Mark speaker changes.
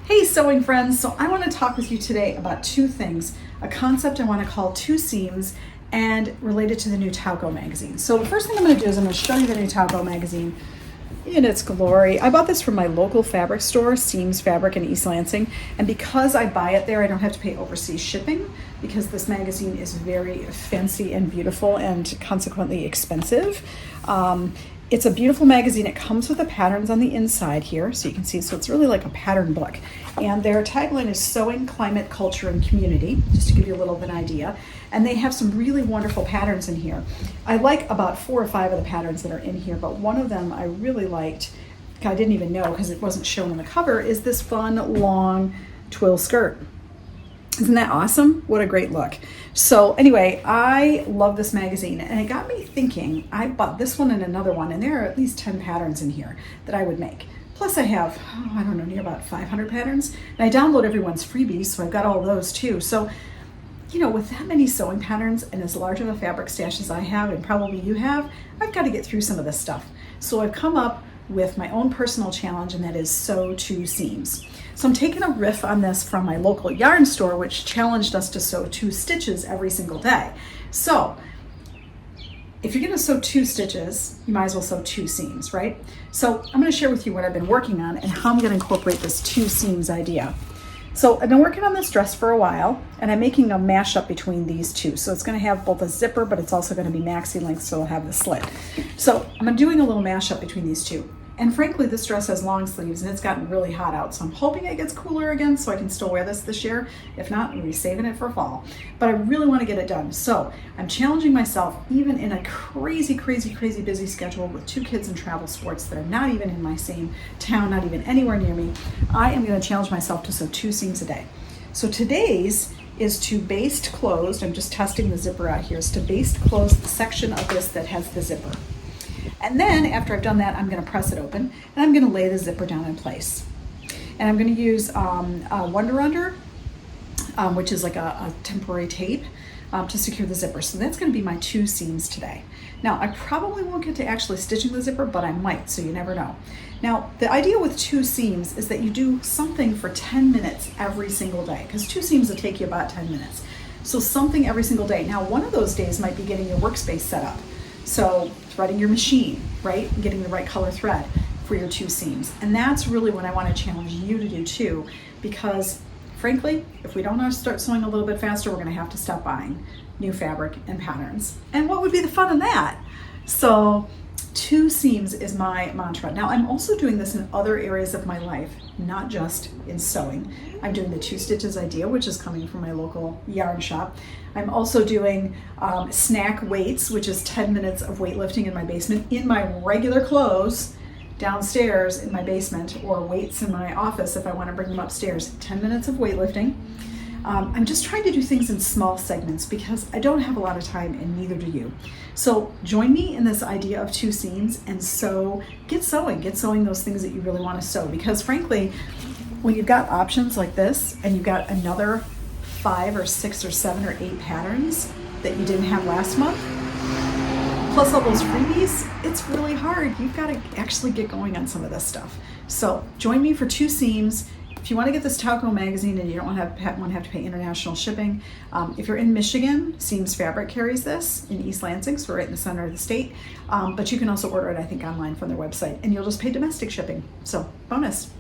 Speaker 1: Hey sewing friends, so I want to talk with you today about two things, a concept I want to call two seams and related to the new Tauko magazine. So the first thing I'm going to do is I'm going to show you the new Tauko magazine in its glory. I bought this from my local fabric store, Seams Fabric in East Lansing, and because I buy it there, I don't have to pay overseas shipping because this magazine is very fancy and beautiful and consequently expensive. It's a beautiful magazine. It comes with the patterns on the inside here, so you can see, so it's really like a pattern book. And their tagline is Sewing, Climate, Culture, and Community, just to give you a little of an idea. And they have some really wonderful patterns in here. I like about 4 or 5 of the patterns that are in here, but one of them I really liked, I didn't even know because it wasn't shown on the cover, is this fun, long twill skirt. Isn't that awesome? What a great look. So anyway, I love this magazine and it got me thinking. I bought this one and another one, and there are at least 10 patterns in here that I would make. Plus I have, I don't know, near about 500 patterns. And I download everyone's freebies, so I've got all those too. So, you know, with that many sewing patterns and as large of a fabric stash as I have, and probably you have, I've got to get through some of this stuff. So I've come up with my own personal challenge, and that is sew 2 seams. So I'm taking a riff on this from my local yarn store, which challenged us to sew 2 stitches every single day. So if you're gonna sew 2 stitches, you might as well sew 2 seams, right? So I'm gonna share with you what I've been working on and how I'm gonna incorporate this 2 seams idea. So I've been working on this dress for a while, and I'm making a mashup between these two. So it's gonna have both a zipper, but it's also gonna be maxi length, so it'll have the slit. So I'm doing a little mashup between these two. And frankly, this dress has long sleeves and it's gotten really hot out. So I'm hoping it gets cooler again so I can still wear this year. If not, I'm gonna be saving it for fall. But I really wanna get it done. So I'm challenging myself, even in a crazy busy schedule with 2 kids in travel sports that are not even in my same town, not even anywhere near me. I am gonna challenge myself to sew 2 seams a day. So today's is to baste closed. I'm just testing the zipper out here. Is to baste close the section of this that has the zipper. And then after I've done that, I'm going to press it open and I'm going to lay the zipper down in place. And I'm going to use Wonder Under, which is like a temporary tape to secure the zipper. So that's going to be my 2 seams today. Now, I probably won't get to actually stitching the zipper, but I might, so you never know. Now, the idea with 2 seams is that you do something for 10 minutes every single day, because 2 seams will take you about 10 minutes. So something every single day. Now, one of those days might be getting your workspace set up. So threading your machine, right? And getting the right color thread for your 2 seams. And that's really what I want to challenge you to do too, because frankly, if we don't start sewing a little bit faster, we're going to have to stop buying new fabric and patterns. And what would be the fun in that? So 2 seams is my mantra. Now I'm also doing this in other areas of my life, not just in sewing. I'm doing the 2 stitches idea, which is coming from my local yarn shop. I'm also doing snack weights, which is 10 minutes of weightlifting in my basement in my regular clothes downstairs in my basement, or weights in my office if I want to bring them upstairs. 10 minutes of weightlifting. I'm just trying to do things in small segments because I don't have a lot of time, and neither do you. So join me in this idea of 2 seams and get sewing those things that you really want to sew, because frankly, when you've got options like this and you've got another 5 or 6 or 7 or 8 patterns that you didn't have last month, plus all those freebies, it's really hard. You've got to actually get going on some of this stuff. So join me for 2 seams. If you want to get this Tauko magazine and you don't want to have to pay international shipping, if you're in Michigan, Seams Fabric carries this in East Lansing, so we're right in the center of the state. But you can also order it, I think, online from their website, and you'll just pay domestic shipping. So bonus.